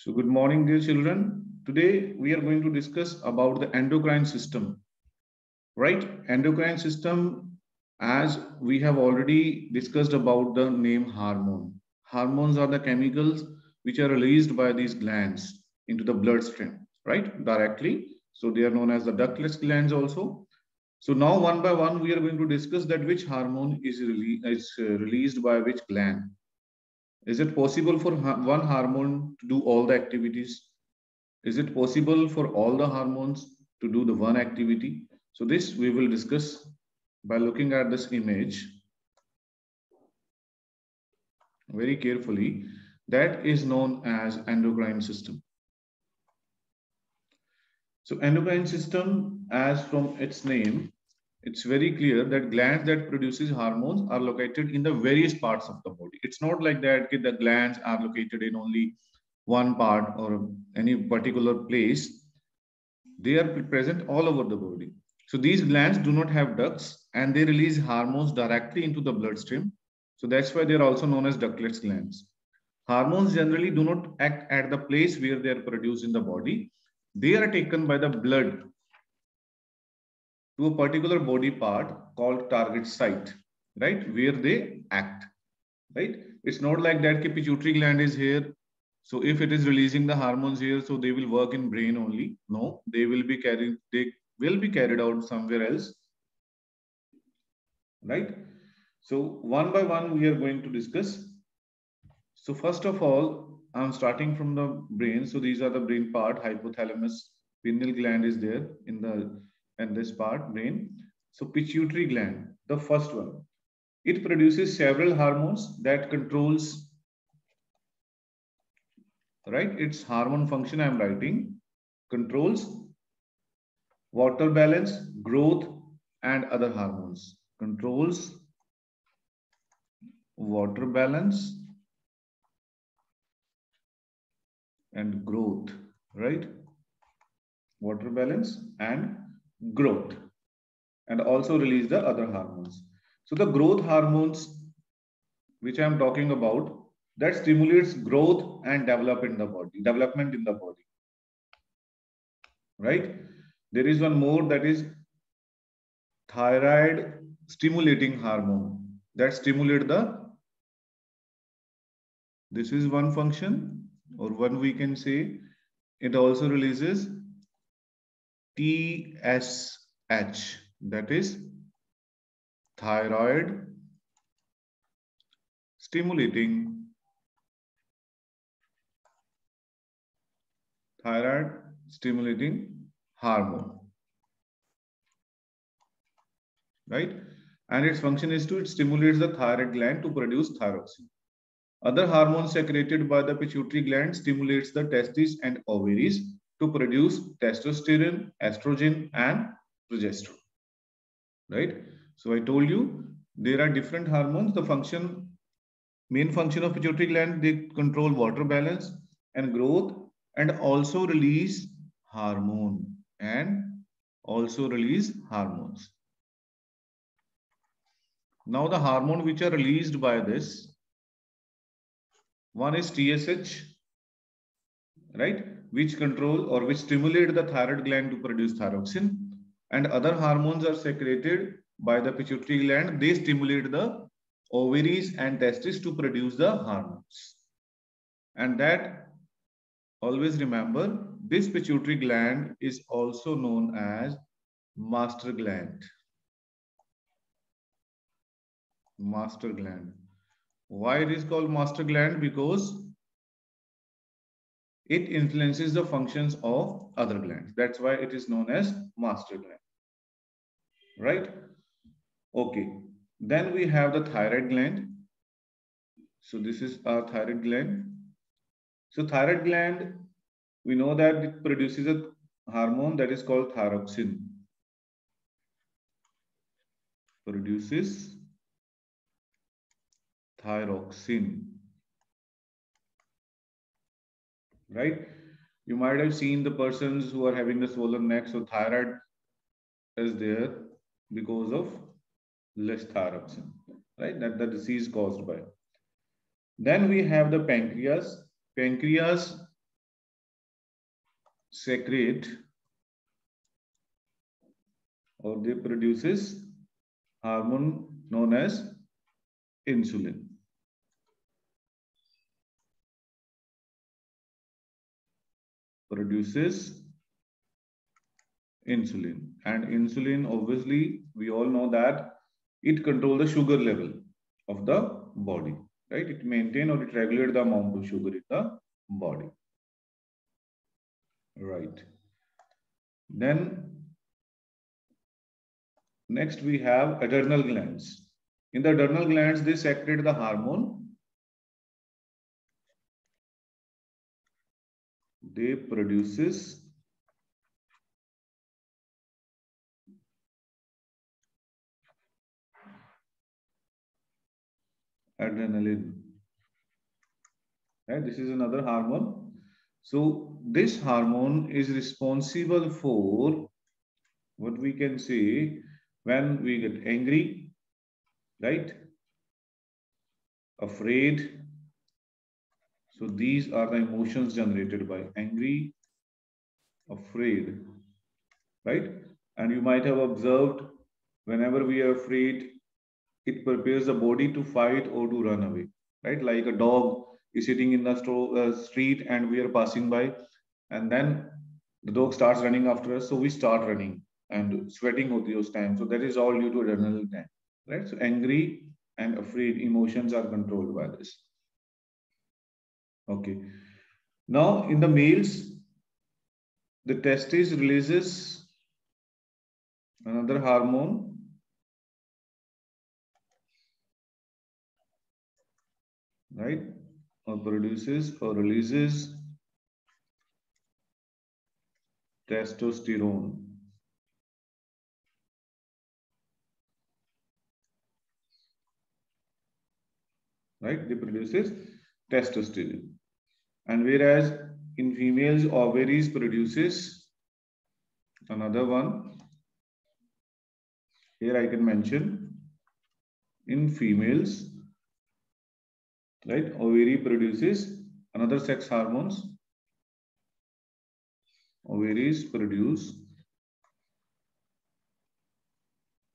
So good morning, dear children. Today we are going to discuss about the endocrine system, right? Endocrine system, as we have already discussed about the name hormone. Hormones are the chemicals which are released by these glands into the bloodstream, right? Directly. So they are known as the ductless glands also. So now one by one we are going to discuss that which hormone is released by which gland. Is it possible for one hormone to do all the activities? Is it possible for all the hormones to do the one activity? So this we will discuss by looking at this image very carefully. That is known as endocrine system. So endocrine system, as from its name, it's very clear that glands that produces hormones are located in the various parts of the body. It's not like that the glands are located in only one part or any particular place. They are present all over the body. So these glands do not have ducts and they release hormones directly into the bloodstream. So that's why they're also known as ductless glands. Hormones generally do not act at the place where they are produced in the body. They are taken by the blood to a particular body part called target site, right? Where they act, right? It's not like that the pituitary gland is here. So if it is releasing the hormones here, so they will work in brain only. No, they will be carried out somewhere else, right? So one by one we are going to discuss. So first of all, I'm starting from the brain. So these are the brain part, hypothalamus, pineal gland is there in this part, brain. So pituitary gland, the first one, it produces several hormones that controls, right? Its hormone function I'm writing, controls water balance, growth, and other hormones. Controls water balance and growth, right? Water balance and growth, and also release the other hormones. So the growth hormones, which I'm talking about, that stimulates growth and development in the body, right? There is one more, that is thyroid stimulating hormone that stimulate this is one function, or one we can say. It also releases TSH, that is thyroid stimulating hormone, right? And its function is to, it stimulates the thyroid gland to produce thyroxine. Other hormones secreted by the pituitary gland stimulates the testes and ovaries to produce testosterone, estrogen, and progesterone, right? So I told you there are different hormones. The main function of pituitary gland, they control water balance and growth, and also release hormones. Now the hormone which are released by this, one is TSH, right, which control or which stimulate the thyroid gland to produce thyroxine, and other hormones are secreted by the pituitary gland. They stimulate the ovaries and testes to produce the hormones. And that, always remember, this pituitary gland is also known as master gland. Master gland. Why it is called master gland? Because it influences the functions of other glands. That's why it is known as master gland, right? Okay. Then we have the thyroid gland. So this is our thyroid gland. So thyroid gland, we know that it produces a hormone that is called thyroxine. Produces thyroxine, right? You might have seen the persons who are having the swollen neck. So thyroid is there because of less thyroxine, right? That the disease caused by. Then we have the pancreas. Pancreas secrete or they produces hormone known as insulin. Produces insulin, and insulin, obviously we all know that it controls the sugar level of the body, right? It maintain or it regulate the amount of sugar in the body, right? Then next we have adrenal glands. In the adrenal glands, they secrete the hormone. They produces adrenaline. Right? This is another hormone. So this hormone is responsible for what we can say when we get angry, right? Afraid. So these are the emotions generated by angry, afraid, right? And you might have observed whenever we are afraid, it prepares the body to fight or to run away, right? Like a dog is sitting in the street and we are passing by, and then the dog starts running after us, so we start running and sweating at those times. So that is all due to adrenaline gland, right? So angry and afraid emotions are controlled by this. Okay. Now in the males, the testis releases another hormone, right? Or produces or releases testosterone. Right? They produces testosterone. And whereas in females, ovaries produces another one. Here I can mention in females, right? Ovary produces another sex hormones. Ovaries produce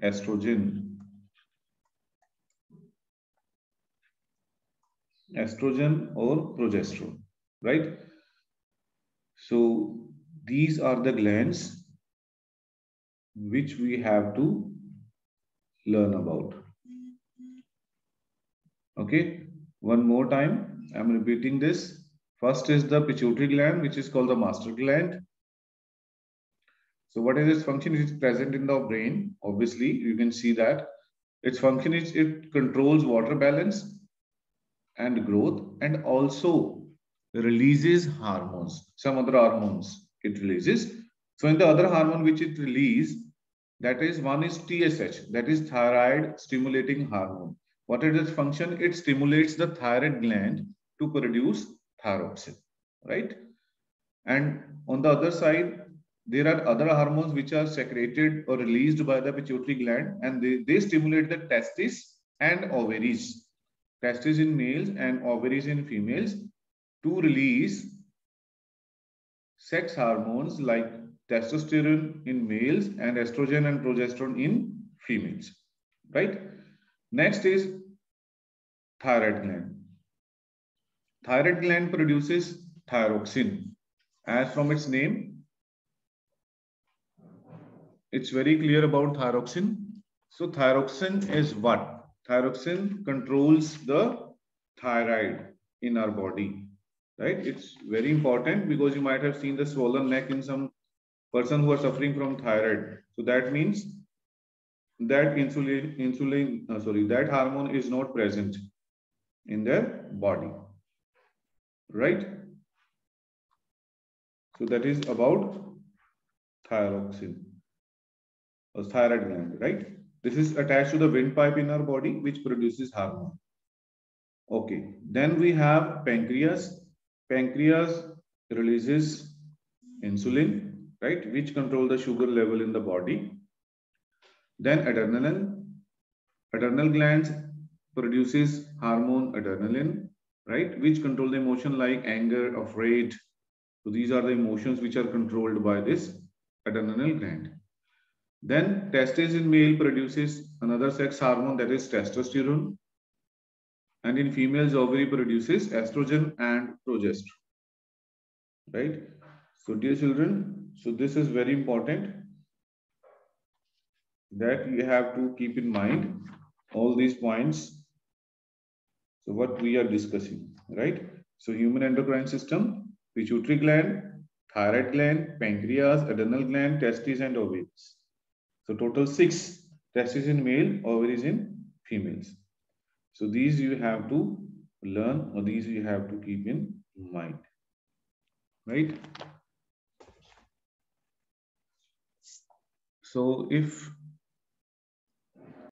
estrogen. Estrogen or progesterone, right? So these are the glands which we have to learn about. Okay, one more time, I'm repeating this. First is the pituitary gland, which is called the master gland. So what is its function? It is present in the brain. Obviously, you can see that its function is it controls water balance and growth, and also releases hormones, some other hormones it releases. So in the other hormone which it releases, that is one is TSH, that is thyroid stimulating hormone. What is its function? It stimulates the thyroid gland to produce thyroxine, right? And on the other side, there are other hormones which are secreted or released by the pituitary gland, and they stimulate the testes and ovaries. Testes in males and ovaries in females to release sex hormones like testosterone in males and estrogen and progesterone in females, right? Next is thyroid gland. Thyroid gland produces thyroxine. As from its name, it's very clear about thyroxine. So thyroxine is what? Thyroxine controls the thyroid in our body, right? It's very important because you might have seen the swollen neck in some person who are suffering from thyroid. So that means that that hormone is not present in their body, right? So that is about thyroxine or thyroid gland, right? This is attached to the windpipe in our body, which produces hormone. Okay, then we have pancreas. Pancreas releases insulin, right, which control the sugar level in the body. Then adrenal glands produces hormone adrenaline, right, which control the emotion like anger, afraid, So these are the emotions which are controlled by this adrenal gland. Then testes in male produces another sex hormone, that is testosterone. And in females, ovary produces estrogen and progesterone. Right? So dear children, so this is very important that you have to keep in mind all these points. So what we are discussing, right? So human endocrine system, pituitary gland, thyroid gland, pancreas, adrenal gland, testes and ovaries. So total 6 testes in male, ovaries in females. So these you have to learn, or these you have to keep in mind, right? So if